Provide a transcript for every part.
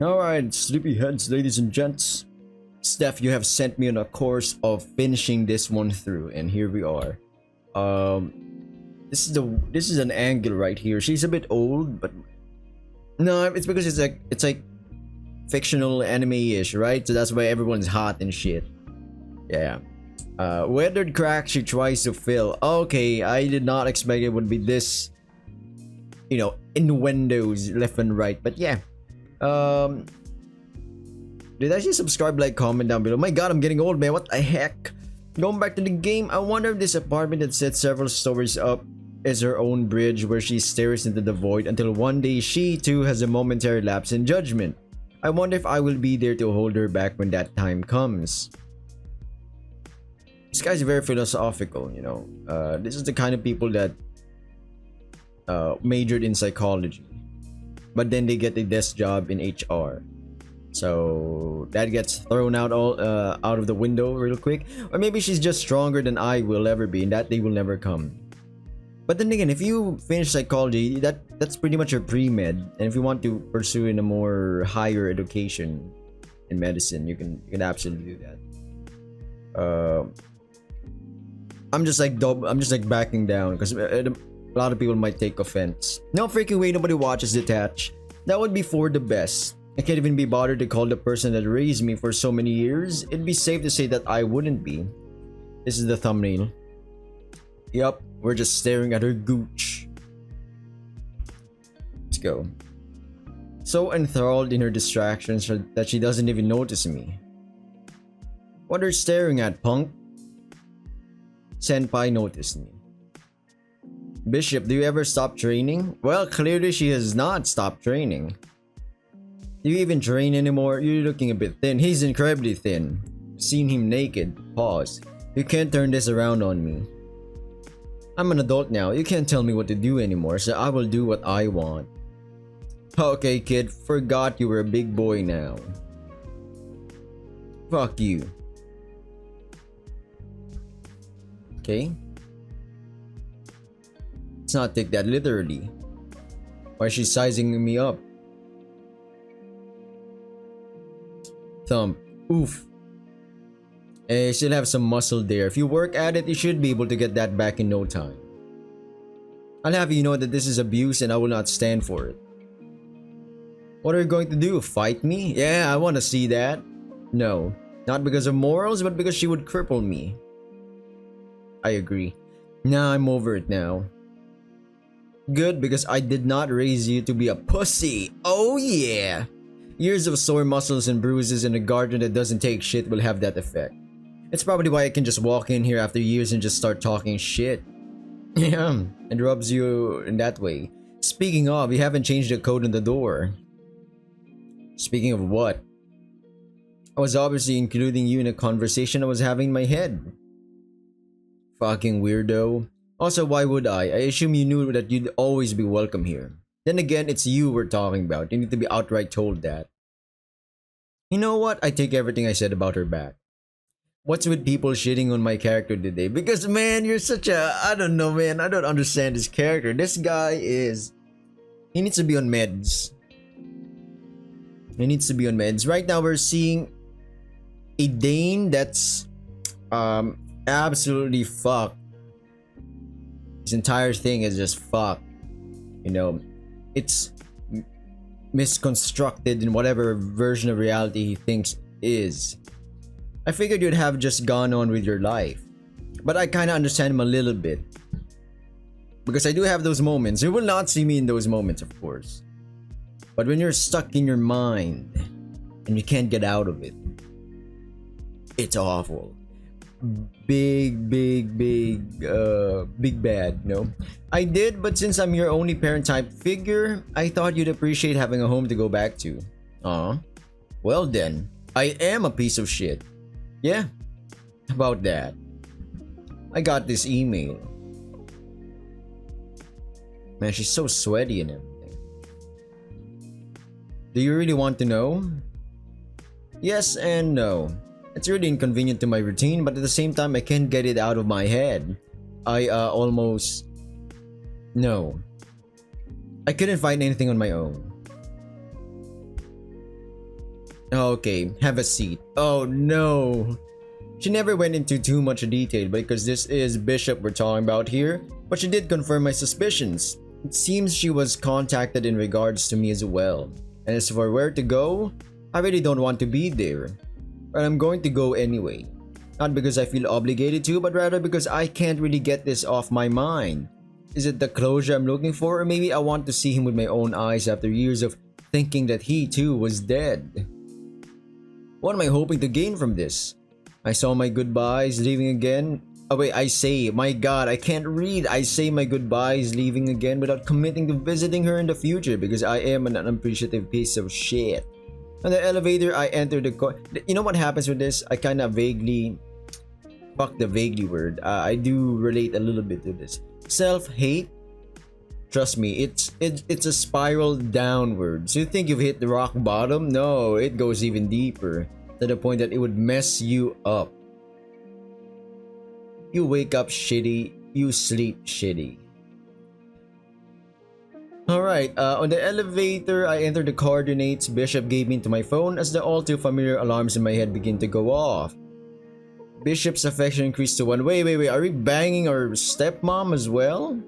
Alright, sleepyheads, ladies and gents. Steph, you have sent me on a course of finishing this one through, and here we are. This is an angle right here. She's a bit old, but no, it's because it's like fictional anime-ish, right? So that's why everyone's hot and shit. Yeah. Weathered crack she tries to fill. Okay, I did not expect it would be this, innuendos left and right, but yeah. Did I see subscribe, like, comment down below? My god, I'm getting old, man. What the heck? Going back to the game, I wonder if this apartment that sits several stories up is her own bridge where she stares into the void until one day she too has a momentary lapse in judgment. I wonder if I will be there to hold her back when that time comes. This guy's very philosophical, This is the kind of people that majored in psychology, but then they get a desk job in HR. So that gets thrown out out of the window real quick. Or maybe she's just stronger than I will ever be, and that day will never come. But then again, if you finish psychology, that's pretty much your pre-med. And if you want to pursue in a more higher education in medicine, you can absolutely do that. I'm just like backing down because a lot of people might take offense. No freaking way, nobody watches Detached. That would be for the best. I can't even be bothered to call the person that raised me for so many years. It'd be safe to say that I wouldn't be. This is the thumbnail. Yup, we're just staring at her gooch. Let's go. So enthralled in her distractions that she doesn't even notice me. What are you staring at, punk? Senpai noticed me. Bishop, do you ever stop training? Well, clearly she has not stopped training. Do you even train anymore? You're looking a bit thin. He's incredibly thin. Seen him naked. Pause. You can't turn this around on me. I'm an adult now. You can't tell me what to do anymore, so I will do what I want. Okay, kid. Forgot you were a big boy now. Fuck you. Okay? Let's not take that literally. Why is she sizing me up? Thump. Oof. You still have some muscle there. If you work at it, you should be able to get that back in no time. I'll have you know that this is abuse and I will not stand for it. What are you going to do? Fight me? Yeah, I want to see that. No. Not because of morals, but because she would cripple me. I agree. Nah, I'm over it now. Good, because I did not raise you to be a pussy. Oh yeah. Years of sore muscles and bruises in a garden that doesn't take shit will have that effect. It's probably why I can just walk in here after years and just start talking shit. Yeah, it rubs you in that way. Speaking of, you haven't changed the code on the door. Speaking of what? I was obviously including you in a conversation I was having in my head. Fucking weirdo. Also, why would I? I assume you knew that you'd always be welcome here. Then again, it's you we're talking about. You need to be outright told that. You know what? I take everything I said about her back. What's with people shitting on my character today? Because, man, you're such a... I don't know, man. I don't understand this character. This guy is... He needs to be on meds. He needs to be on meds. Right now, we're seeing a Daine that's absolutely fucked. His entire thing is just fucked. It's misconstructed in whatever version of reality he thinks is. I figured you'd have just gone on with your life. But I kinda understand him a little bit. Because I do have those moments. You will not see me in those moments, of course. But when you're stuck in your mind and you can't get out of it, it's awful. Big bad, I did, but since I'm your only parent type figure, I thought you'd appreciate having a home to go back to. Aw. Well then, I am a piece of shit. Yeah, about that. I got this email. Man, she's so sweaty and everything. Do you really want to know? Yes and no. It's really inconvenient to my routine, but at the same time, I can't get it out of my head. Almost... No. I couldn't find anything on my own. Okay, have a seat. Oh no. She never went into too much detail because this is Bishop we're talking about here, but she did confirm my suspicions. It seems she was contacted in regards to me as well. And as for where to go, I really don't want to be there. But I'm going to go anyway. Not because I feel obligated to, but rather because I can't really get this off my mind. Is it the closure I'm looking for, or maybe I want to see him with my own eyes after years of thinking that he too was dead? What am I hoping to gain from this? I saw my goodbyes leaving again. Oh wait, I say, my god, I can't read. I say my goodbyes leaving again without committing to visiting her in the future because I am an unappreciative piece of shit. On the elevator, I entered the car. You know what happens with this? I kind of vaguely... Fuck the vaguely word. I do relate a little bit to this. Self-hate? Trust me, it's a spiral downwards. You think you've hit the rock bottom? No, it goes even deeper. To the point that it would mess you up. You wake up shitty, you sleep shitty. Alright, on the elevator, I entered the coordinates Bishop gave me to my phone as the all too familiar alarms in my head begin to go off. Bishop's affection increased to 1. Wait, are we banging our stepmom as well?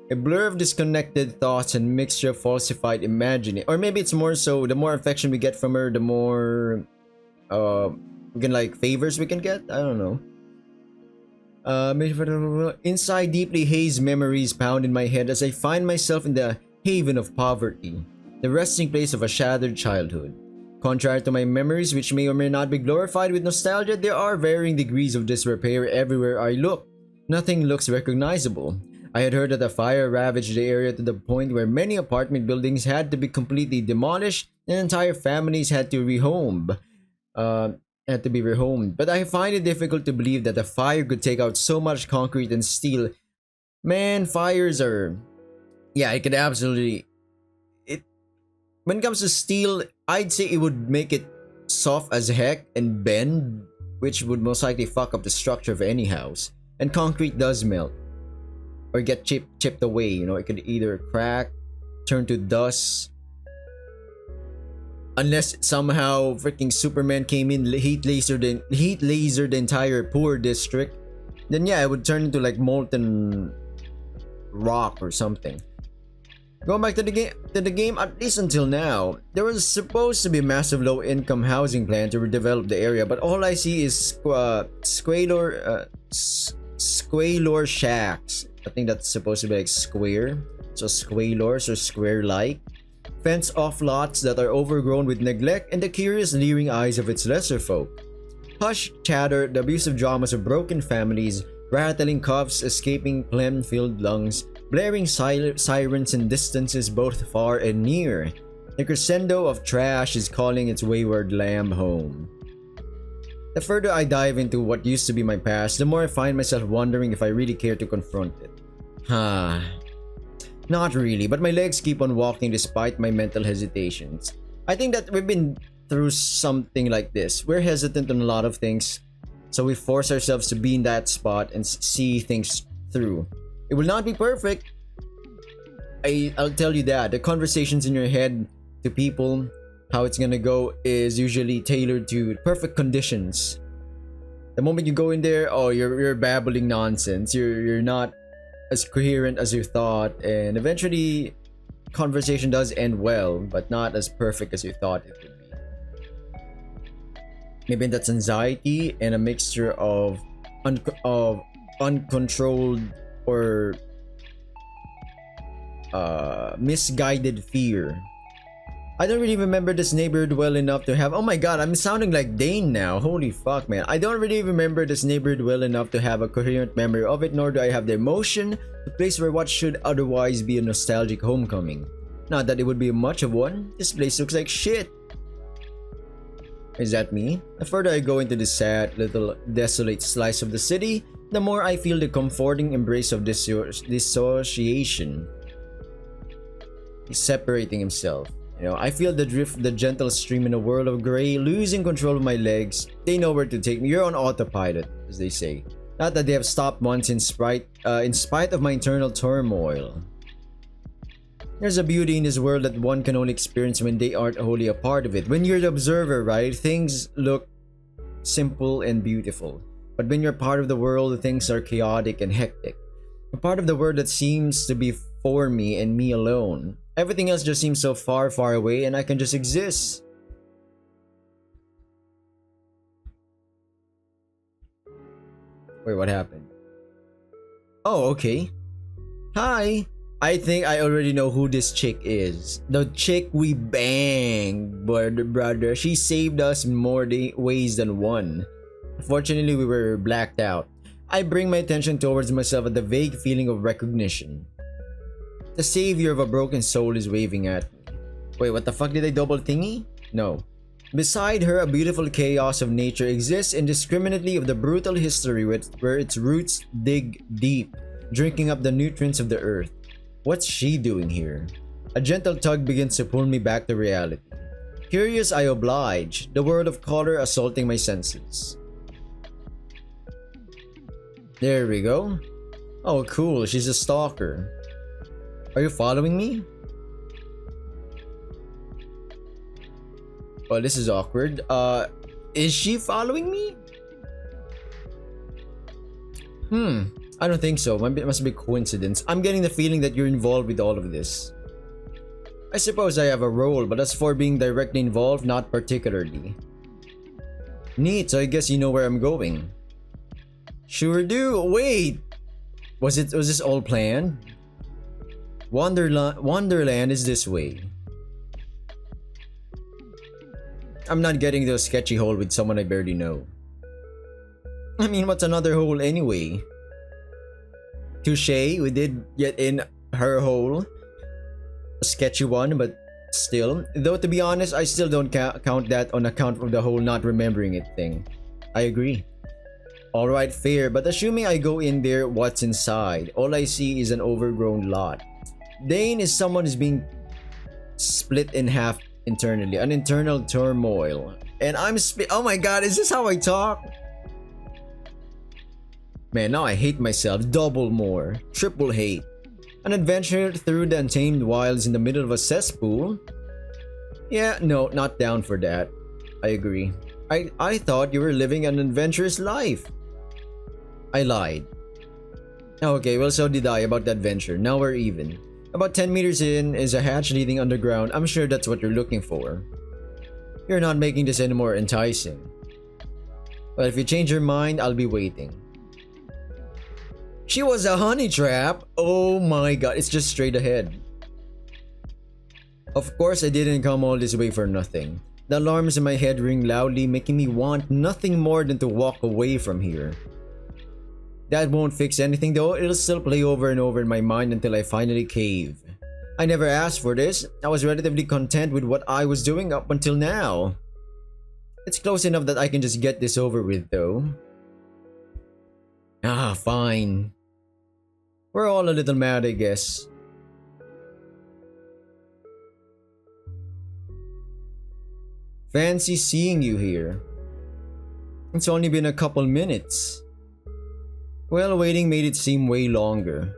A blur of disconnected thoughts and mixture of falsified imagining. Or maybe it's more so, the more affection we get from her, the more... we can like favors we can get. I don't know. Inside deeply hazed memories pound in my head as I find myself in the haven of poverty, the resting place of a shattered childhood. Contrary to my memories, which may or may not be glorified with nostalgia, there are varying degrees of disrepair everywhere I look. Nothing looks recognizable. I had heard that a fire ravaged the area to the point where many apartment buildings had to be completely demolished and entire families had to be rehomed. But I find it difficult to believe that a fire could take out so much concrete and steel. Man, fires are... Yeah, it could absolutely... When it comes to steel, I'd say it would make it soft as heck and bend, which would most likely fuck up the structure of any house. And concrete does melt. Or get chipped away, you know, it could either crack, turn to dust... Unless somehow freaking Superman came in, heat lasered the entire poor district, then yeah, it would turn into like molten rock or something. Going back to the game, at least until now, there was supposed to be a massive low-income housing plan to redevelop the area, but all I see is squalor shacks. I think that's supposed to be like square, so squalors or square-like. Fence-off lots that are overgrown with neglect and the curious leering eyes of its lesser folk. Hush chatter, the abusive dramas of broken families, rattling coughs, escaping phlegm-filled lungs, blaring sirens in distances both far and near. The crescendo of trash is calling its wayward lamb home. The further I dive into what used to be my past, the more I find myself wondering if I really care to confront it. Not really, but my legs keep on walking despite my mental hesitations. I think that we've been through something like this. We're hesitant on a lot of things, so we force ourselves to be in that spot and see things through. It will not be perfect. I'll tell you that. The conversations in your head to people, how it's gonna go, is usually tailored to perfect conditions. The moment you go in there, oh, you're babbling nonsense. You're not as coherent as you thought, and eventually conversation does end well, but not as perfect as you thought it would be. Maybe that's anxiety and a mixture of uncontrolled or misguided fear. I don't really remember this neighborhood well enough to have... Oh my god, I'm sounding like Daine now. Holy fuck, man. I don't really remember this neighborhood well enough to have a coherent memory of it, nor do I have the emotion to place where what should otherwise be a nostalgic homecoming. Not that it would be much of one. This place looks like shit. Is that me? The further I go into this sad, little, desolate slice of the city, the more I feel the comforting embrace of dissociation. He's separating himself. You know, I feel the drift, the gentle stream in a whirl of gray, losing control of my legs. They know where to take me. You're on autopilot, as they say. Not that they have stopped once in spite of my internal turmoil. There's a beauty in this world that one can only experience when they aren't wholly a part of it. When you're the observer, right, things look simple and beautiful. But when you're part of the world, things are chaotic and hectic. A part of the world that seems to be for me and me alone. Everything else just seems so far, far away, and I can just exist. Wait, what happened? Oh, okay. Hi. I think I already know who this chick is. The chick we banged, brother. She saved us in more ways than one. Fortunately, we were blacked out. I bring my attention towards myself at the vague feeling of recognition. The savior of a broken soul is waving at me. Wait, what the fuck, did I double thingy? No. Beside her, a beautiful chaos of nature exists indiscriminately of the brutal history where its roots dig deep, drinking up the nutrients of the earth. What's she doing here? A gentle tug begins to pull me back to reality. Curious, I oblige, the world of color assaulting my senses. There we go. Oh, cool, she's a stalker. Are you following me? Well, this is awkward. Is she following me? I don't think so. It must be coincidence. I'm getting the feeling that you're involved with all of this. I suppose I have a role, but as for being directly involved, not particularly. Neat, so I guess you know where I'm going. Sure do. Wait! Was this all planned? Wonderland is this way. I'm not getting to a sketchy hole with someone I barely know. I mean, what's another hole anyway? Touché, we did get in her hole. A sketchy one, but still. Though to be honest, I still don't count that on account of the whole not remembering it thing. I agree. Alright, fair, but assuming I go in there, what's inside? All I see is an overgrown lot. Daine is someone who's being split in half internally, an internal turmoil. And I'm oh my god, is this how I talk? Man, now I hate myself double more. Triple hate. An adventure through the untamed wilds in the middle of a cesspool? Yeah, no, not down for that. I agree. I thought you were living an adventurous life. I lied. Okay, well so did I about the adventure. Now we're even. About 10 meters in is a hatch leading underground. I'm sure that's what you're looking for. You're not making this any more enticing. Well, if you change your mind, I'll be waiting. She was a honey trap? Oh my god, it's just straight ahead. Of course, I didn't come all this way for nothing. The alarms in my head ring loudly, making me want nothing more than to walk away from here. That won't fix anything though, it'll still play over and over in my mind until I finally cave. I never asked for this, I was relatively content with what I was doing up until now. It's close enough that I can just get this over with though. Ah, fine. We're all a little mad, I guess. Fancy seeing you here. It's only been a couple minutes. Well, waiting made it seem way longer.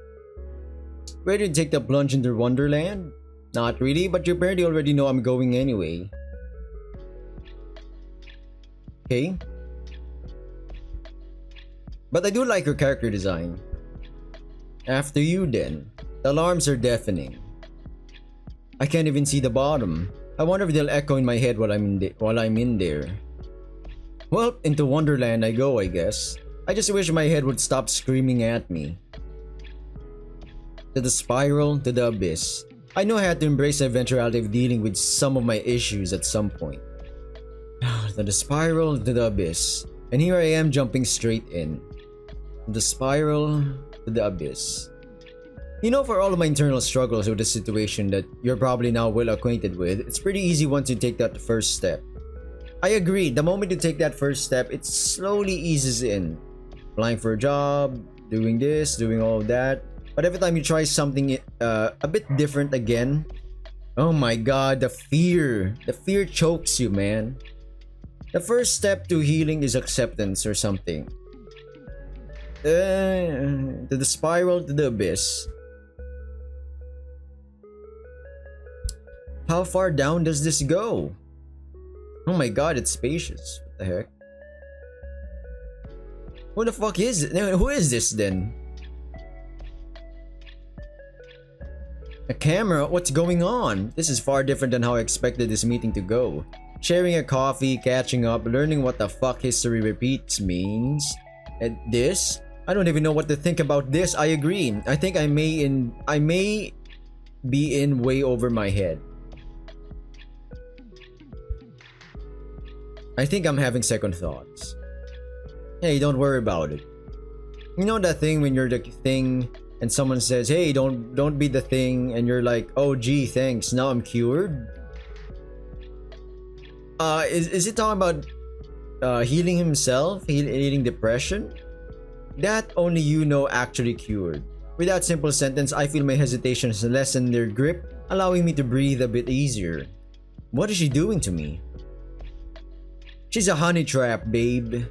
Ready to take the plunge into Wonderland? Not really, but you apparently already know I'm going anyway. Okay. But I do like your character design. After you then. The alarms are deafening. I can't even see the bottom. I wonder if they'll echo in my head while I'm in there. Well, into Wonderland I go, I guess. I just wish my head would stop screaming at me. To the spiral, to the abyss. I know I had to embrace the eventuality of dealing with some of my issues at some point. To the spiral, to the abyss. And here I am jumping straight in. From the spiral, to the abyss. You know, for all of my internal struggles with the situation that you're probably now well acquainted with, it's pretty easy once you take that first step. I agree, the moment you take that first step, it slowly eases in. Applying for a job, doing this, doing all of that. But every time you try something a bit different again, oh my god, the fear chokes you, man. The first step to healing is acceptance or something. To the spiral, to the abyss. How far down does this go? Oh my god, it's spacious. What the heck? Who the fuck is it? Who is this then? A camera? What's going on? This is far different than how I expected this meeting to go. Sharing a coffee, catching up, learning what the fuck history repeats means. And this? I don't even know what to think about this. I agree. I think I may be in way over my head. I think I'm having second thoughts. Hey, don't worry about it. You know that thing when you're the thing and someone says, hey, don't be the thing, and you're like, oh gee, thanks, now I'm cured? Is he talking about healing himself? Healing depression? That only you know actually cured. With that simple sentence, I feel my hesitations lessen their grip, allowing me to breathe a bit easier. What is she doing to me? She's a honey trap, babe.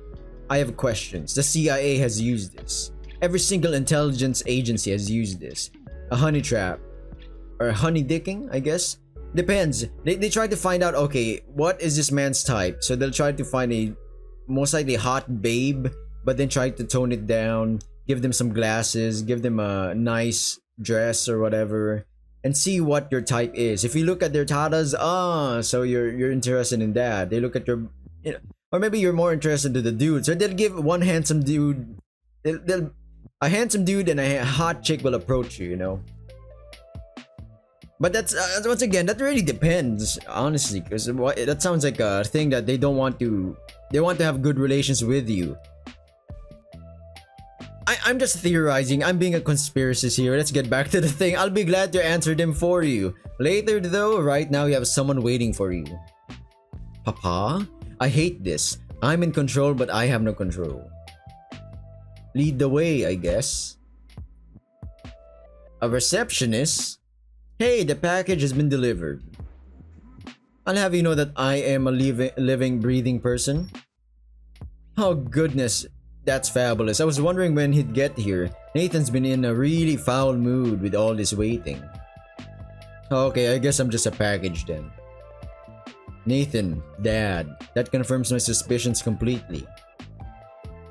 I have questions. The CIA has used this. Every single intelligence agency has used this. A honey trap. Or honey dicking, I guess? Depends. They try to find out, okay, what is this man's type? So they'll try to find a most likely hot babe, but then try to tone it down, give them some glasses, give them a nice dress or whatever, and see what your type is. If you look at their tatas, so you're interested in that. They look at your, you know, or maybe you're more interested in the dude. So they'll give one handsome dude, a handsome dude and a hot chick will approach you, you know. But that's once again, that really depends, honestly, because that sounds like a thing that they don't want to. They want to have good relations with you. I'm just theorizing. I'm being a conspiracist here. Let's get back to the thing. I'll be glad to answer them for you later, though. Right now, you have someone waiting for you. Papa, I hate this. I'm in control, but I have no control. Lead the way, I guess. A receptionist? Hey, the package has been delivered. I'll have you know that I am a living, breathing person. Oh goodness, that's fabulous. I was wondering when he'd get here. Nathan's been in a really foul mood with all this waiting. Okay, I guess I'm just a package then. Nathan, Dad, that confirms my suspicions completely.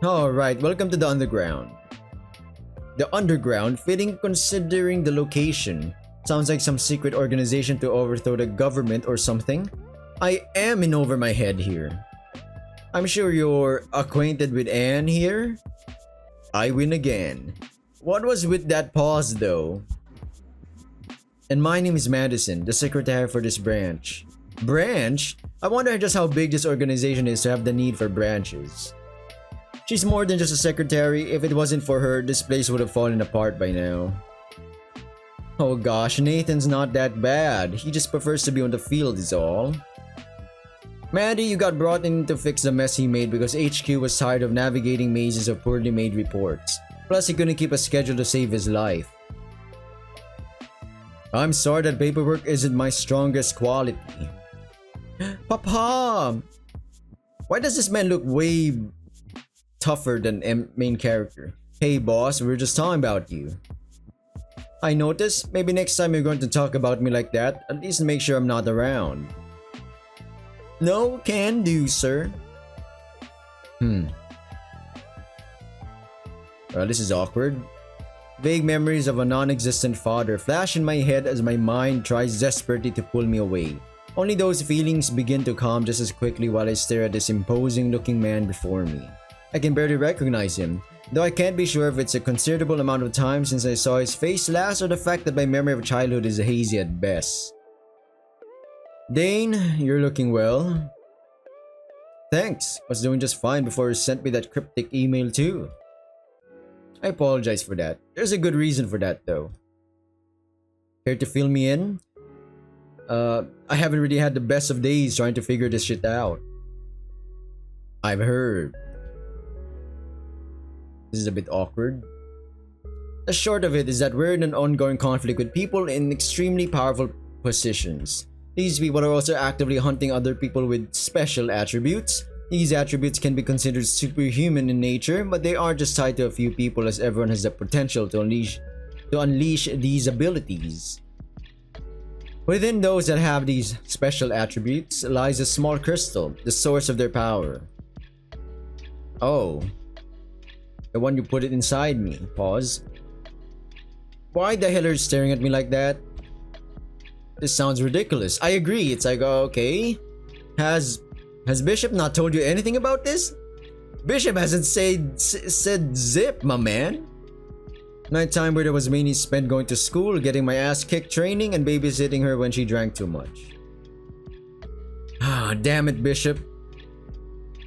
Alright, welcome to the underground. The underground, fitting considering the location. Sounds like some secret organization to overthrow the government or something. I am in over my head here. I'm sure you're acquainted with Anne here? I win again. What was with that pause though? And my name is Madison, the secretary for this branch. Branch? I wonder just how big this organization is to have the need for branches. She's more than just a secretary. If it wasn't for her, this place would have fallen apart by now. Oh gosh, Nathan's not that bad. He just prefers to be on the field is all. Maddie, you got brought in to fix the mess he made because HQ was tired of navigating mazes of poorly made reports. Plus, he couldn't keep a schedule to save his life. I'm sorry that paperwork isn't my strongest quality. Papa! Why does this man look way tougher than main character? Hey boss, we were just talking about you. I noticed. Maybe next time you're going to talk about me like that, at least make sure I'm not around. No, can do, sir. Well, this is awkward. Vague memories of a non-existent father flash in my head as my mind tries desperately to pull me away. Only those feelings begin to calm just as quickly while I stare at this imposing-looking man before me. I can barely recognize him, though I can't be sure if it's a considerable amount of time since I saw his face last or the fact that my memory of childhood is hazy at best. Daine, you're looking well. Thanks, was doing just fine before you sent me that cryptic email too. I apologize for that. There's a good reason for that though. Care to fill me in? I haven't really had the best of days trying to figure this shit out. I've heard. This is a bit awkward. The short of it is that we're in an ongoing conflict with people in extremely powerful positions. These people are also actively hunting other people with special attributes. These attributes can be considered superhuman in nature, but they aren't just tied to a few people as everyone has the potential to unleash these abilities. Within those that have these special attributes lies a small crystal, the source of their power. Oh. The one you put it inside me. Pause. Why the hell are you staring at me like that? This sounds ridiculous. I agree. It's like, okay. Has Bishop not told you anything about this? Bishop hasn't said zip, my man. Nighttime where there was mainly spent going to school, getting my ass kicked training, and babysitting her when she drank too much. Ah, damn it, Bishop.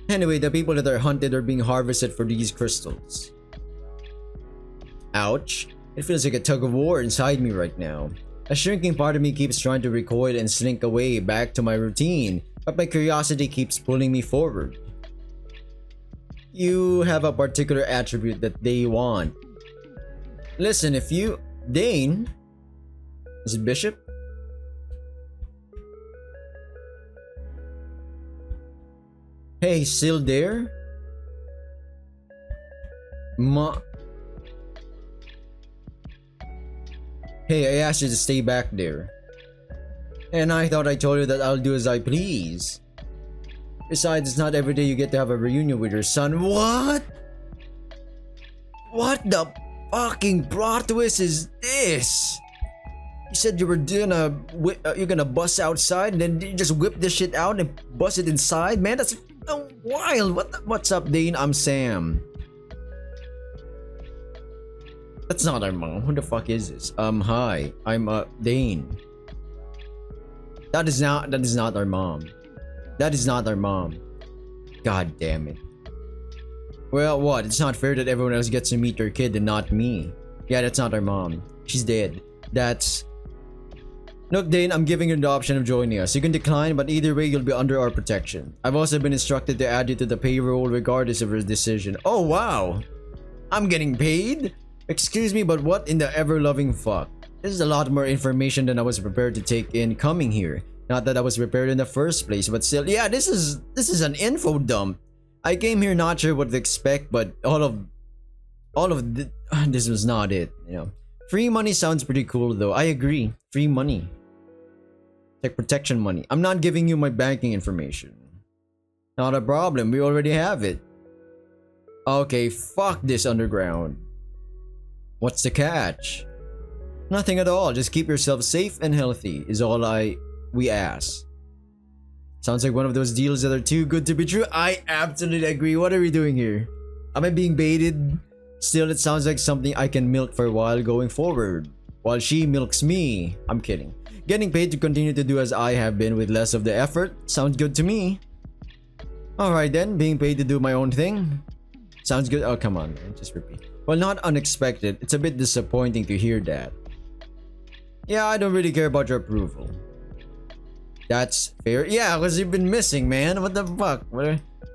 Anyway, the people that are hunted are being harvested for these crystals. Ouch. It feels like a tug of war inside me right now. A shrinking part of me keeps trying to recoil and slink away back to my routine, but my curiosity keeps pulling me forward. You have a particular attribute that they want. Listen, if you... Daine? Is it Bishop? Hey, still there? Hey, I asked you to stay back there. And I thought I told you that I'll do as I please. Besides, it's not every day you get to have a reunion with your son. What? What the fucking plot twist is this? You said you were you're gonna bust outside and then you just whip this shit out and bust it inside? Man, that's wild. What's up, Daine? I'm Sam. That's not our mom. Who the fuck is this? Hi. I'm Daine. That is not our mom. That is not our mom. God damn it. Well, what? It's not fair that everyone else gets to meet your kid and not me. Yeah, that's not our mom. She's dead. That's... Look, Daine, I'm giving you the option of joining us. You can decline, but either way, you'll be under our protection. I've also been instructed to add you to the payroll regardless of your decision. Oh, wow. I'm getting paid? Excuse me, but what in the ever-loving fuck? This is a lot more information than I was prepared to take in coming here. Not that I was prepared in the first place, but still, yeah, this is an info dump. I came here not sure what to expect, but all of this was not it, you know. Free money sounds pretty cool though. I agree. Free money. Like protection money. I'm not giving you my banking information. Not a problem. We already have it. Okay, fuck this underground. What's the catch? Nothing at all. Just keep yourself safe and healthy is all we ask. Sounds like one of those deals that are too good to be true. I absolutely agree. What are we doing here? Am I being baited? Still, it sounds like something I can milk for a while going forward. While she milks me. I'm kidding. Getting paid to continue to do as I have been with less of the effort. Sounds good to me. Alright then, being paid to do my own thing. Sounds good. Oh, come on, man. Just repeat. Well, not unexpected. It's a bit disappointing to hear that. Yeah, I don't really care about your approval. That's fair. Yeah, because you've been missing, man. What the fuck?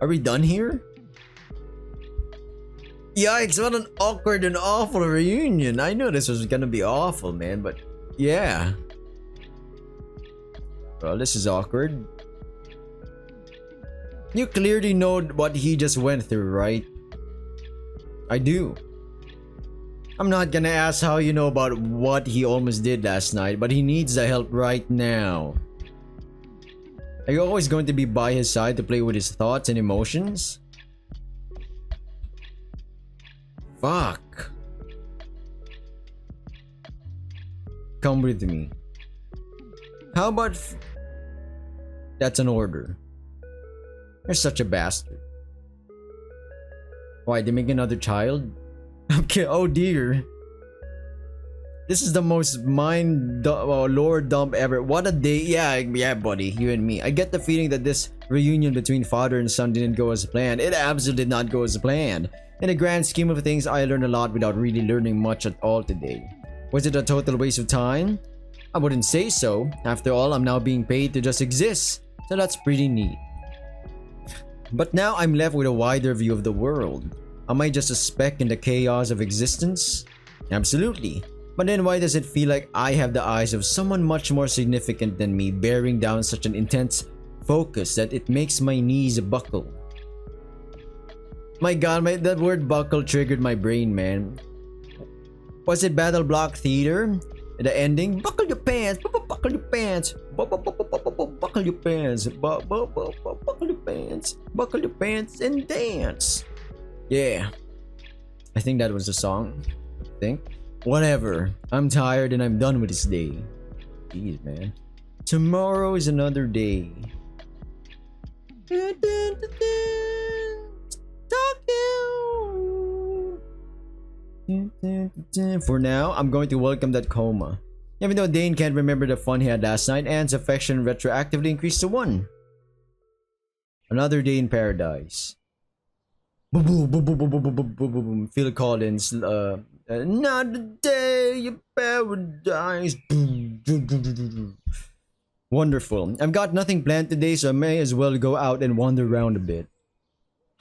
Are we done here? Yikes, what an awkward and awful reunion. I knew this was gonna be awful, man, but yeah. Well, this is awkward. You clearly know what he just went through, right? I do. I'm not gonna ask how you know about what he almost did last night, but he needs the help right now. Are you always going to be by his side to play with his thoughts and emotions? Fuck. Come with me. How about... That's an order. You're such a bastard. Why, they make another child? Okay, oh dear. This is the most lore dump ever. What a day. Yeah, buddy. You and me. I get the feeling that this reunion between father and son didn't go as planned. It absolutely did not go as planned. In the grand scheme of things, I learned a lot without really learning much at all today. Was it a total waste of time? I wouldn't say so. After all, I'm now being paid to just exist. So that's pretty neat. But now I'm left with a wider view of the world. Am I just a speck in the chaos of existence? Absolutely. But then why does it feel like I have the eyes of someone much more significant than me bearing down such an intense focus that it makes my knees buckle? My god, that word buckle triggered my brain, man. Was it Battle Block Theater? The ending, buckle your pants, buckle your pants, buckle your pants, buckle your pants, buckle your pants and dance. Yeah, I think that was the song. I think. Whatever. I'm tired and I'm done with this day. Jeez, man. Tomorrow is another day. For now, I'm going to welcome that coma. Even though Daine can't remember the fun he had last night, Anne's affection retroactively increased to 1. Another day in paradise. Boom, boom, boom, boom, boom, boom, boom, boom, boom, boom. Phil Collins, another day in paradise. Wonderful. I've got nothing planned today, so I may as well go out and wander around a bit.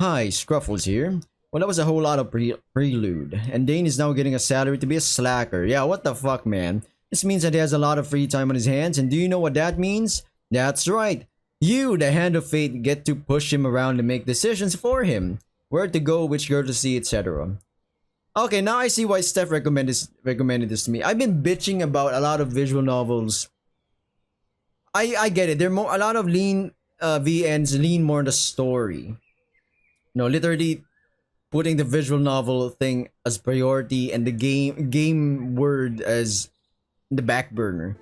Hi, Scruffles here. Well, that was a whole lot of prelude. And Daine is now getting a salary to be a slacker. Yeah, what the fuck, man? This means that he has a lot of free time on his hands, and do you know what that means? That's right. You, the hand of fate, get to push him around and make decisions for him. Where to go, which girl to see, etc. Okay, now I see why Steph recommended this to me. I've been bitching about a lot of visual novels. I get it. They're a lot of lean VNs lean more on the story. No, literally putting the visual novel thing as priority and the game word as the back burner.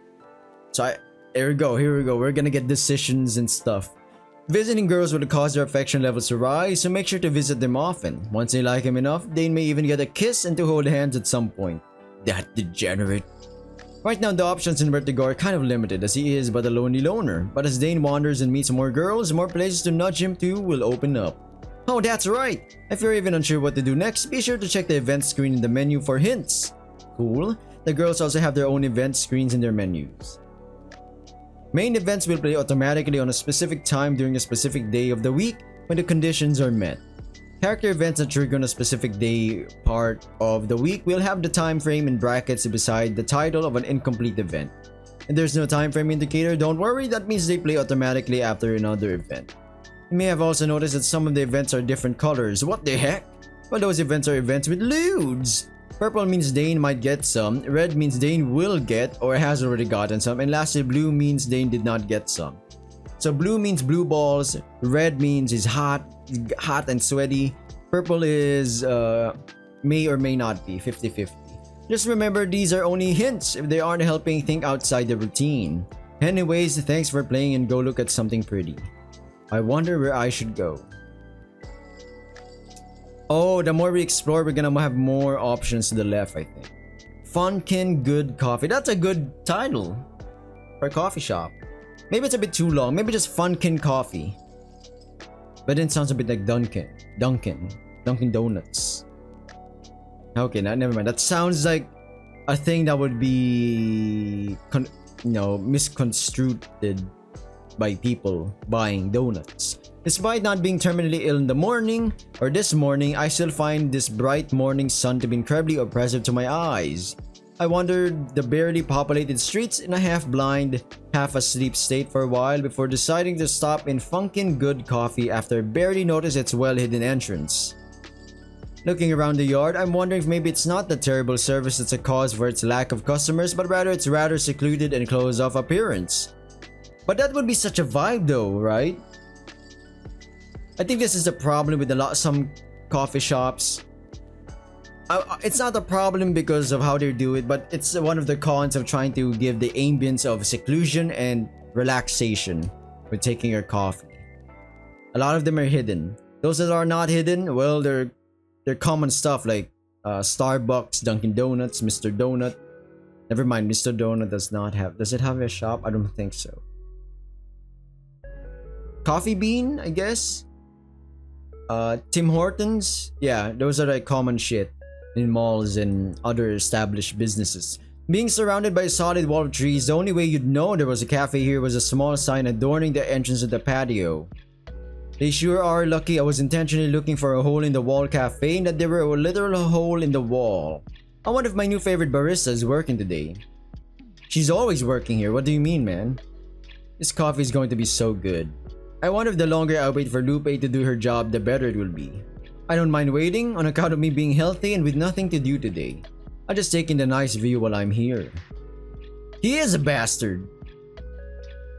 So here we go. We're gonna get decisions and stuff. Visiting girls will cause their affection levels to rise, so make sure to visit them often. Once they like him enough, they may even get a kiss and to hold hands at some point. That degenerate. Right now, the options in where to go are kind of limited, as he is but a lonely loner. But as Daine wanders and meets more girls, more places to nudge him to will open up. Oh, that's right! If you're even unsure what to do next, be sure to check the event screen in the menu for hints. Cool. The girls also have their own event screens in their menus. Main events will play automatically on a specific time during a specific day of the week when the conditions are met. Character events that trigger on a specific day part of the week will have the time frame in brackets beside the title of an incomplete event. If there's no time frame indicator, don't worry, that means they play automatically after another event. You may have also noticed that some of the events are different colors. What the heck? Well, those events are events with lewds. Purple means Daine might get some, red means Daine will get or has already gotten some, and lastly blue means Daine did not get some. So blue means blue balls, red means he's hot and sweaty, purple is may or may not be, 50-50. Just remember, these are only hints if they aren't helping think outside the routine. Anyways, thanks for playing and go look at something pretty. I wonder where I should go. Oh, the more we explore, we're gonna have more options to the left, I think. Funkin' Good Coffee. That's a good title for a coffee shop. Maybe it's a bit too long. Maybe just Funkin' Coffee. But then it sounds a bit like Dunkin' Donuts. Okay, never mind. That sounds like a thing that would be, misconstrued by people buying donuts. Despite not being terminally ill in the morning, or this morning, I still find this bright morning sun to be incredibly oppressive to my eyes. I wandered the barely populated streets in a half-blind, half-asleep state for a while before deciding to stop in Funkin' Good Coffee after I barely noticed its well-hidden entrance. Looking around the yard, I'm wondering if maybe it's not the terrible service that's a cause for its lack of customers, but rather its rather secluded and closed-off appearance. But that would be such a vibe though, right? I think this is the problem with some coffee shops. It's not a problem because of how they do it, but it's one of the cons of trying to give the ambience of seclusion and relaxation with taking your coffee. A lot of them are hidden. Those that are not hidden, well, they're common stuff like Starbucks, Dunkin' Donuts, Mr. Donut. Never mind, Mr. Donut does it have a shop? I don't think so. Coffee Bean, I guess? Tim Hortons? Yeah, those are like common shit in malls and other established businesses. Being surrounded by a solid wall of trees, the only way you'd know there was a cafe here was a small sign adorning the entrance of the patio. They sure are lucky I was intentionally looking for a hole in the wall cafe and that there were a literal hole in the wall. I wonder if my new favorite barista is working today. She's always working here, what do you mean, man? This coffee is going to be so good. I wonder if the longer I wait for Lupe to do her job, the better it will be. I don't mind waiting on account of me being healthy and with nothing to do today. I'll just take in the nice view while I'm here. He is a bastard.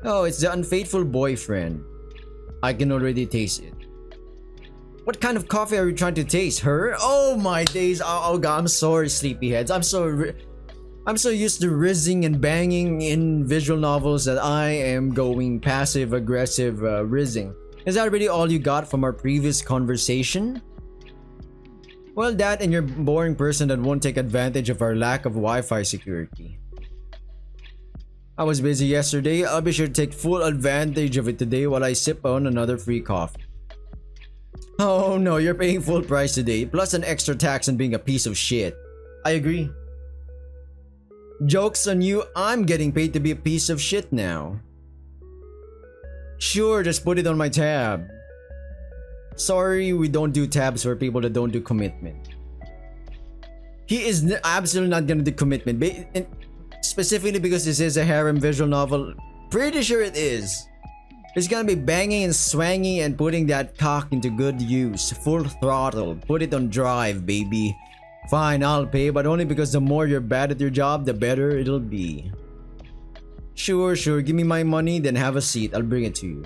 Oh, it's the unfaithful boyfriend. I can already taste it. What kind of coffee are you trying to taste? Her? Oh my days. Oh god, I'm sorry, sleepyheads. I'm so used to rizzing and banging in visual novels that I am going passive aggressive rizzing. Is that really all you got from our previous conversation? Well, that and your boring person that won't take advantage of our lack of Wi-Fi security. I was busy yesterday. I'll be sure to take full advantage of it today while I sip on another free coffee. Oh no, you're paying full price today, plus an extra tax on being a piece of shit. I agree. Joke's on you, I'm getting paid to be a piece of shit now. Sure, just put it on my tab. Sorry, we don't do tabs for people that don't do commitment. He is absolutely not gonna do commitment. Specifically because this is a harem visual novel. Pretty sure it is. He's gonna be banging and swanging and putting that cock into good use. Full throttle. Put it on drive, baby. Fine, I'll pay, but only because the more you're bad at your job, the better it'll be. Sure, give me my money, then have a seat. I'll bring it to you.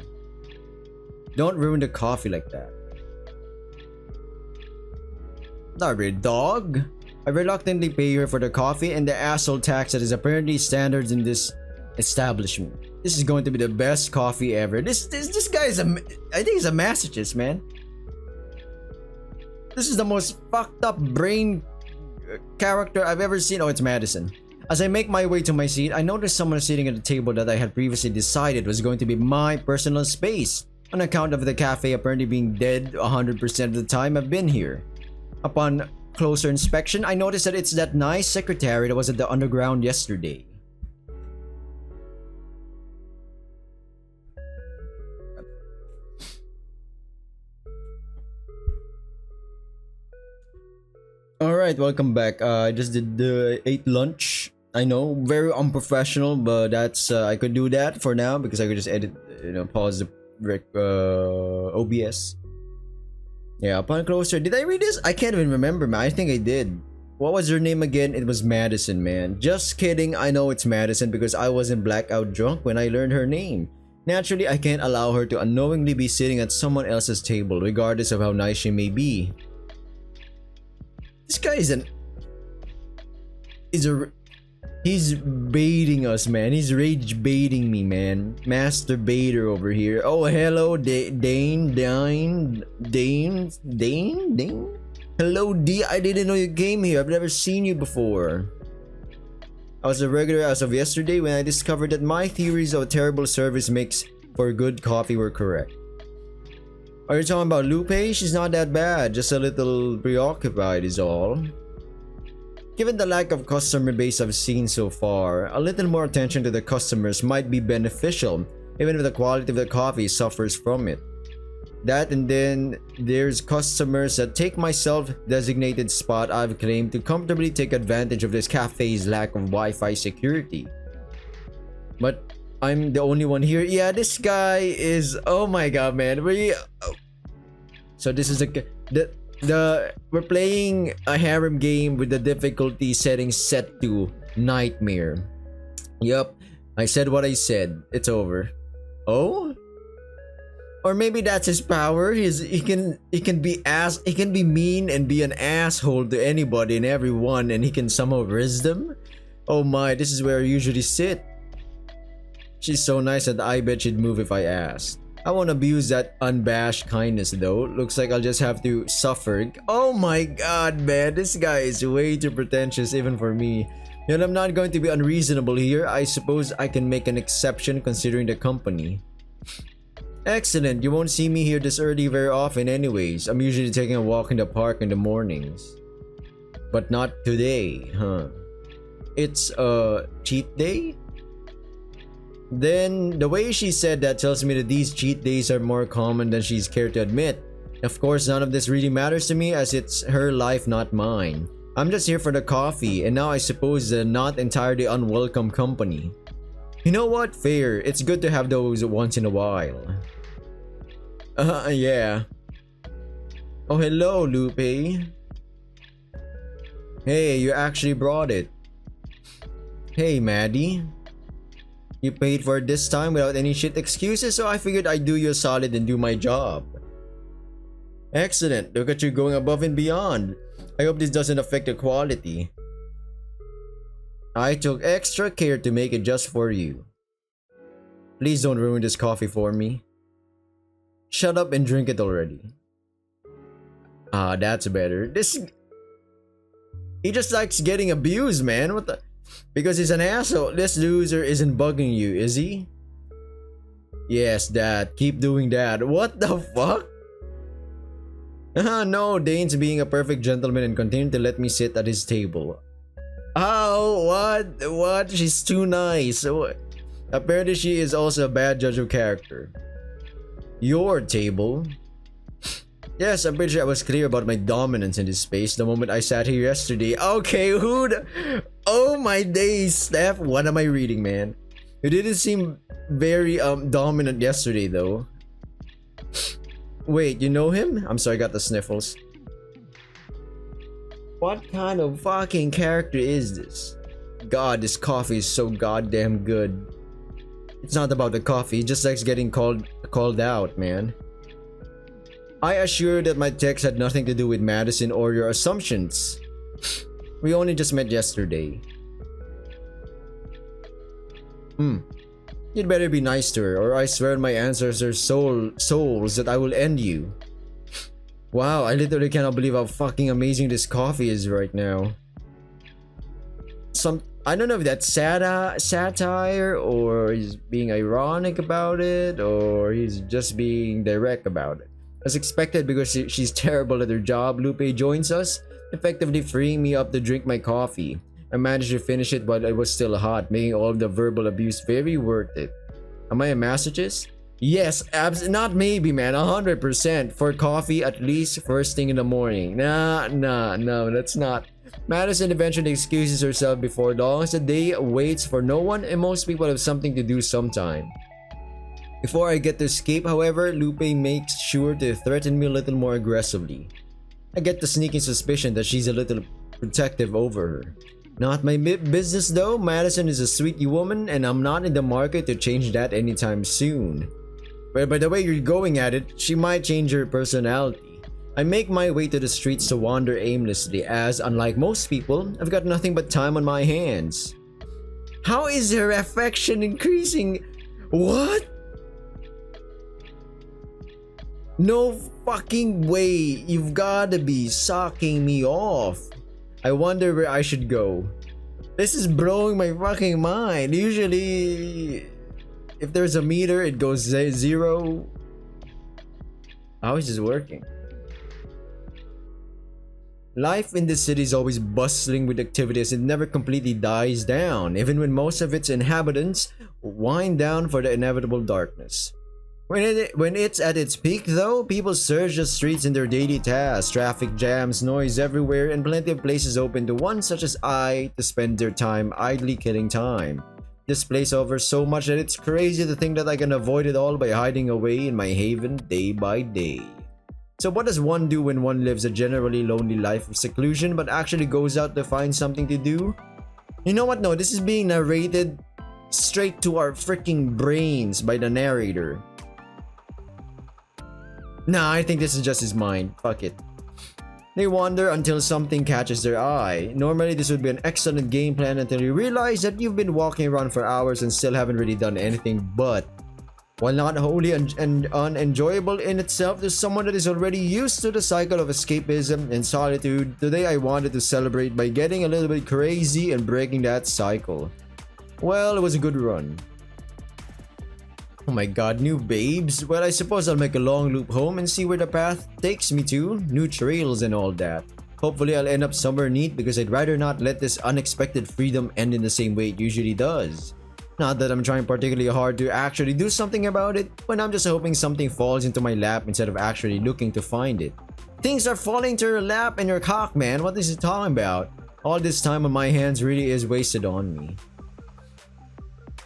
Don't ruin the coffee like that. Sorry, dog. I reluctantly pay her for the coffee and the asshole tax that is apparently standards in this establishment. This is going to be the best coffee ever. This guy is I think he's a masochist, man. This is the most fucked up brain character I've ever seen. Oh, it's Madison. As I make my way to my seat, I noticed someone sitting at a table that I had previously decided was going to be my personal space, on account of the cafe apparently being dead 100% of the time I've been here. Upon closer inspection, I noticed that it's that nice secretary that was at the underground yesterday. Alright, welcome back. I just ate lunch. I know, very unprofessional, but that's I could do that for now because I could just edit, pause the OBS. Yeah, upon closer. Did I read this? I can't even remember, man. I think I did. What was her name again? It was Madison, man. Just kidding. I know it's Madison because I wasn't blackout drunk when I learned her name. Naturally, I can't allow her to unknowingly be sitting at someone else's table, regardless of how nice she may be. This guy is he's baiting us, man. He's rage baiting me, man. Master baiter over here. Oh, hello, Daine. Hello, D. I didn't know you came here. I've never seen you before. I was a regular as of yesterday when I discovered that my theories of terrible service makes for good coffee were correct. Are you talking about Lupe? She's not that bad, just a little preoccupied is all. Given the lack of customer base I've seen so far, a little more attention to the customers might be beneficial, even if the quality of the coffee suffers from it. That and then there's customers that take my self-designated spot I've claimed to comfortably take advantage of this cafe's lack of Wi-Fi security. But I'm the only one here. Yeah, this guy is, oh my god, man. So this is we're playing a harem game with the difficulty setting set to nightmare. Yup, I said what I said. It's over. Oh? Or maybe that's his power. He can be mean and be an asshole to anybody and everyone, and he can somehow riz them. Oh my, this is where I usually sit. She's so nice that I bet she'd move if I asked. I won't abuse that unabashed kindness though. Looks like I'll just have to suffer. Oh my god, man, this guy is way too pretentious even for me. Yet I'm not going to be unreasonable here. I suppose I can make an exception considering the company. Excellent, you won't see me here this early very often anyways. I'm usually taking a walk in the park in the mornings. But not today, huh? It's a cheat day? Then, the way she said that tells me that these cheat days are more common than she's cared to admit. Of course, none of this really matters to me as it's her life, not mine. I'm just here for the coffee, and now I suppose the not entirely unwelcome company. You know what? Fair. It's good to have those once in a while. Yeah. Oh, hello, Lupe. Hey, you actually brought it. Hey, Maddie. You paid for it this time without any shit excuses, so I figured I'd do you a solid and do my job. Excellent. Look at you going above and beyond. I hope this doesn't affect the quality. I took extra care to make it just for you. Please don't ruin this coffee for me. Shut up and drink it already. Ah, that's better. He just likes getting abused, man. What the? Because he's an asshole. This loser isn't bugging you, is he? Yes, Dad. Keep doing that. What the fuck? No, Daine's being a perfect gentleman and continuing to let me sit at his table. Oh, what? She's too nice. Apparently she is also a bad judge of character. Your table? Yes, I'm pretty sure I was clear about my dominance in this space the moment I sat here yesterday. Okay, oh my days, Steph. What am I reading, man? You didn't seem very dominant yesterday though. Wait, you know him? I'm sorry, I got the sniffles. What kind of fucking character is this? God, this coffee is so goddamn good. It's not about the coffee, he just likes getting called out, man. I assure you that my text had nothing to do with Madison or your assumptions. We only just met yesterday. You'd better be nice to her, or I swear on my ancestors' souls that I will end you. Wow, I literally cannot believe how fucking amazing this coffee is right now. I don't know if that's satire, or he's being ironic about it, or he's just being direct about it. As expected, because she's terrible at her job, Lupe joins us, effectively freeing me up to drink my coffee. I managed to finish it while it was still hot, making all of the verbal abuse very worth it. Am I a masochist? Yes, not maybe, man, 100%. For coffee, at least first thing in the morning. No, that's not. Madison eventually excuses herself before long as the day waits for no one, and most people have something to do sometime. Before I get to escape, however, Lupe makes sure to threaten me a little more aggressively. I get the sneaking suspicion that she's a little protective over her. Not my business though. Madison is a sweet woman and I'm not in the market to change that anytime soon. But by the way you're going at it, she might change her personality. I make my way to the streets to wander aimlessly as, unlike most people, I've got nothing but time on my hands. How is her affection increasing? What? No fucking way. You've gotta be sucking me off. I wonder where I should go. This is blowing my fucking mind. Usually, if there's a meter, it goes 0. How is this working? Life in this city is always bustling with activities. It never completely dies down, even when most of its inhabitants wind down for the inevitable darkness. When it's at its peak though, people surge the streets in their daily tasks, traffic jams, noise everywhere, and plenty of places open to one such as I to spend their time idly killing time. This place offers so much that it's crazy to think that I can avoid it all by hiding away in my haven day by day. So what does one do when one lives a generally lonely life of seclusion but actually goes out to find something to do? You know what? No, this is being narrated straight to our freaking brains by the narrator. Nah, I think this is just his mind. Fuck it. They wander until something catches their eye. Normally this would be an excellent game plan until you realize that you've been walking around for hours and still haven't really done anything, but while not wholly unenjoyable in itself, to someone that is already used to the cycle of escapism and solitude, today I wanted to celebrate by getting a little bit crazy and breaking that cycle. Well, it was a good run. Oh my god, new babes? Well, I suppose I'll make a long loop home and see where the path takes me to. New trails and all that. Hopefully I'll end up somewhere neat because I'd rather not let this unexpected freedom end in the same way it usually does. Not that I'm trying particularly hard to actually do something about it, but I'm just hoping something falls into my lap instead of actually looking to find it. Things are falling to your lap and your cock, man. What is he talking about? All this time on my hands really is wasted on me.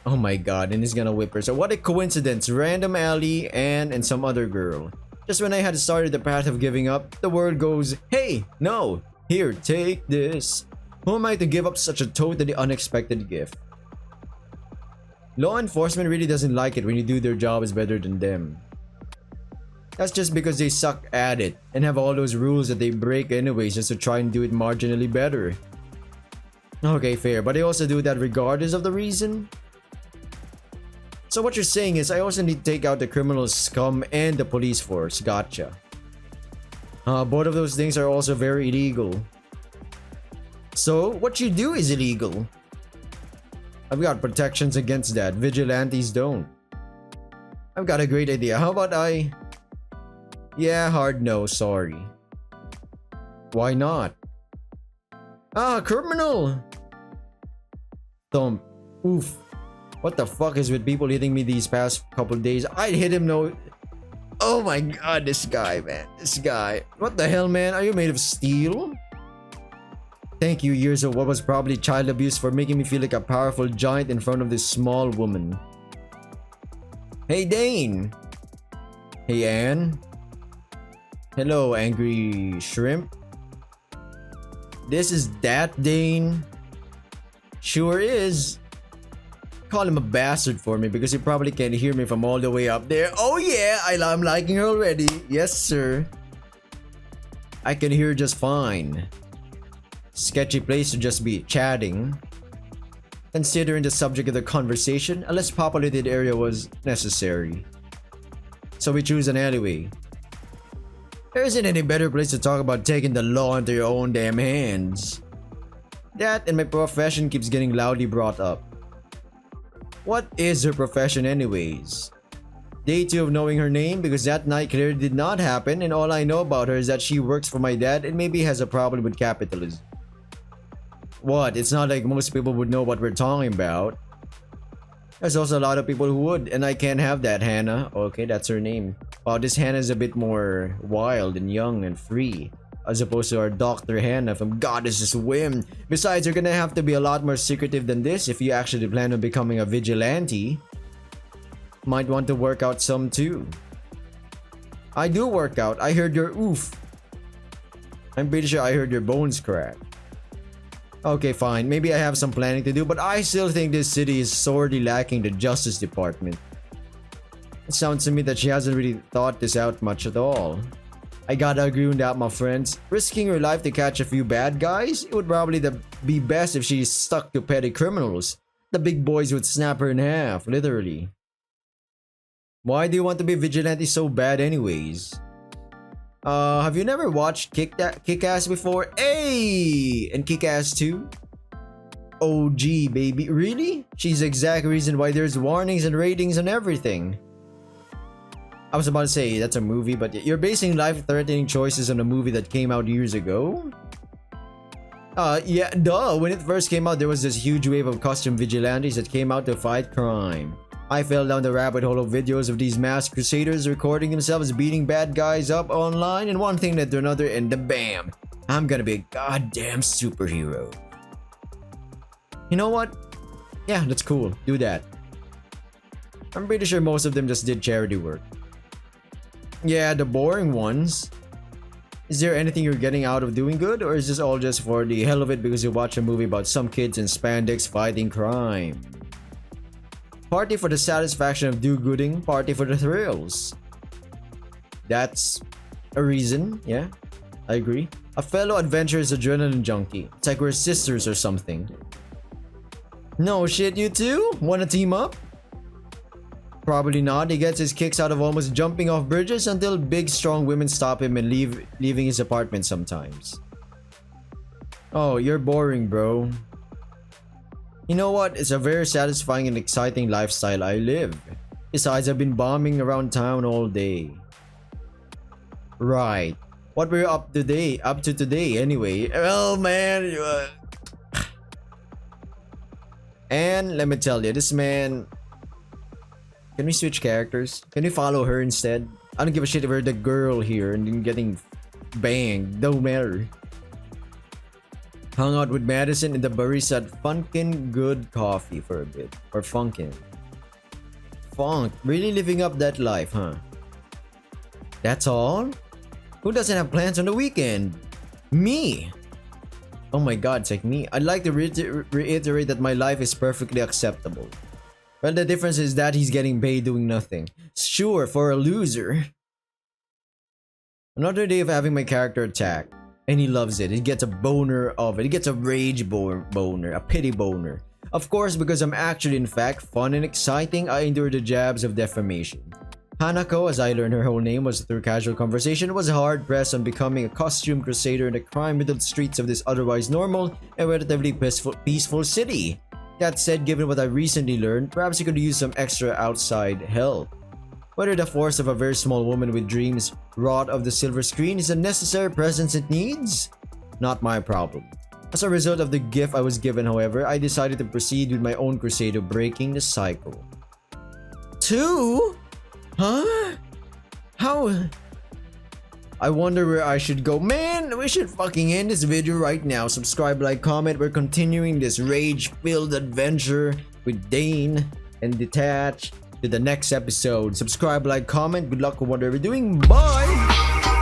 Oh my god, and he's gonna whip her. So what a coincidence. Random alley and some other girl. Just when I had started the path of giving up, the word goes, hey, no, here, take this. Who am I to give up such a totally unexpected gift? Law enforcement really doesn't like it when you do their jobs better than them. That's just because they suck at it and have all those rules that they break anyways just to try and do it marginally better. Okay, fair, but they also do that regardless of the reason? So what you're saying is I also need to take out the criminal scum and the police force, gotcha. Both of those things are also very illegal. So, what you do is illegal. I've got protections against that, vigilantes don't. I've got a great idea, how about I... Yeah, hard no, sorry. Why not? Criminal! Thump. Oof. What the fuck is with people hitting me these past couple days? I'd hit him no... Oh my god, this guy, man. This guy. What the hell, man? Are you made of steel? Thank you, years of what was probably child abuse, for making me feel like a powerful giant in front of this small woman. Hey, Daine. Hey, Anne. Hello, angry shrimp. This is that Daine? Sure is. Call him a bastard for me because he probably can't hear me from all the way up there. Oh yeah, I'm liking her already. Yes, sir. I can hear just fine. Sketchy place to just be chatting. Considering the subject of the conversation, a less populated area was necessary. So we choose an alleyway. There isn't any better place to talk about taking the law into your own damn hands. That and my profession keeps getting loudly brought up. What is her profession anyways? Day 2 of knowing her name because that night clearly did not happen and all I know about her is that she works for my dad and maybe has a problem with capitalism. What? It's not like most people would know what we're talking about. There's also a lot of people who would, and I can't have that, Hannah. Okay, that's her name. Wow, this Hannah is a bit more wild and young and free, as opposed to our Dr. Hannah from Goddess's Whim. Besides, you're gonna have to be a lot more secretive than this if you actually plan on becoming a vigilante. Might want to work out some too. I do work out. I heard your oof. I'm pretty sure I heard your bones crack. Okay, fine. Maybe I have some planning to do, but I still think this city is sorely lacking the Justice Department. It sounds to me that she hasn't really thought this out much at all. I gotta agree with that, my friends. Risking her life to catch a few bad guys? It would probably be best if she stuck to petty criminals. The big boys would snap her in half, literally. Why do you want to be vigilante so bad anyways? Have you never watched Kick-Ass before? Hey! And Kick-Ass 2? OG, baby. Really? She's the exact reason why there's warnings and ratings and everything. I was about to say that's a movie, but you're basing life-threatening choices on a movie that came out years ago? Yeah, duh. When it first came out, there was this huge wave of costume vigilantes that came out to fight crime. I fell down the rabbit hole of videos of these masked crusaders recording themselves beating bad guys up online, and one thing led to another, and then bam! I'm gonna be a goddamn superhero. You know what? Yeah, that's cool. Do that. I'm pretty sure most of them just did charity work. Yeah, the boring ones. Is there anything you're getting out of doing good, or is this all just for the hell of it because you watch a movie about some kids in spandex fighting crime? Party for the satisfaction of do-gooding, party for the thrills. That's a reason, yeah, I agree. A fellow adventurous adrenaline junkie. It's like we're sisters or something. No shit, you two? Wanna team up? Probably not. He gets his kicks out of almost jumping off bridges until big strong women stop him and leaving his apartment sometimes. Oh, you're boring, bro. You know what? It's a very satisfying and exciting lifestyle I live. Besides, I've been bombing around town all day. Right. What we're up to today anyway. Oh man. And let me tell you, this man... Can we switch characters? Can we follow her instead? I don't give a shit if we're the girl here and then getting banged. Don't matter. Hung out with Madison and the barista at Funkin' Good Coffee for a bit. Or Funkin'. Funk. Really living up that life, huh? That's all? Who doesn't have plans on the weekend? Me! Oh my god, it's like me. I'd like to reiterate that my life is perfectly acceptable. Well, the difference is that he's getting paid doing nothing. Sure, for a loser. Another day of having my character attacked. And he loves it. He gets a boner of it. He gets a rage boner. A pity boner. Of course, because I'm actually in fact fun and exciting, I endure the jabs of defamation. Hanako, as I learned her whole name was through casual conversation, was hard pressed on becoming a costume crusader in the crime-riddled streets of this otherwise normal and relatively peaceful city. That said, given what I recently learned, perhaps you could use some extra outside help. Whether the force of a very small woman with dreams wrought of the silver screen is a necessary presence it needs? Not my problem. As a result of the gift I was given, however, I decided to proceed with my own crusade of breaking the cycle. 2? Huh? How? I wonder where I should go. Man, we should fucking end this video right now. Subscribe, like, comment. We're continuing this rage-filled adventure with Daine and Detached to the next episode. Subscribe, like, comment. Good luck with whatever you're doing. Bye!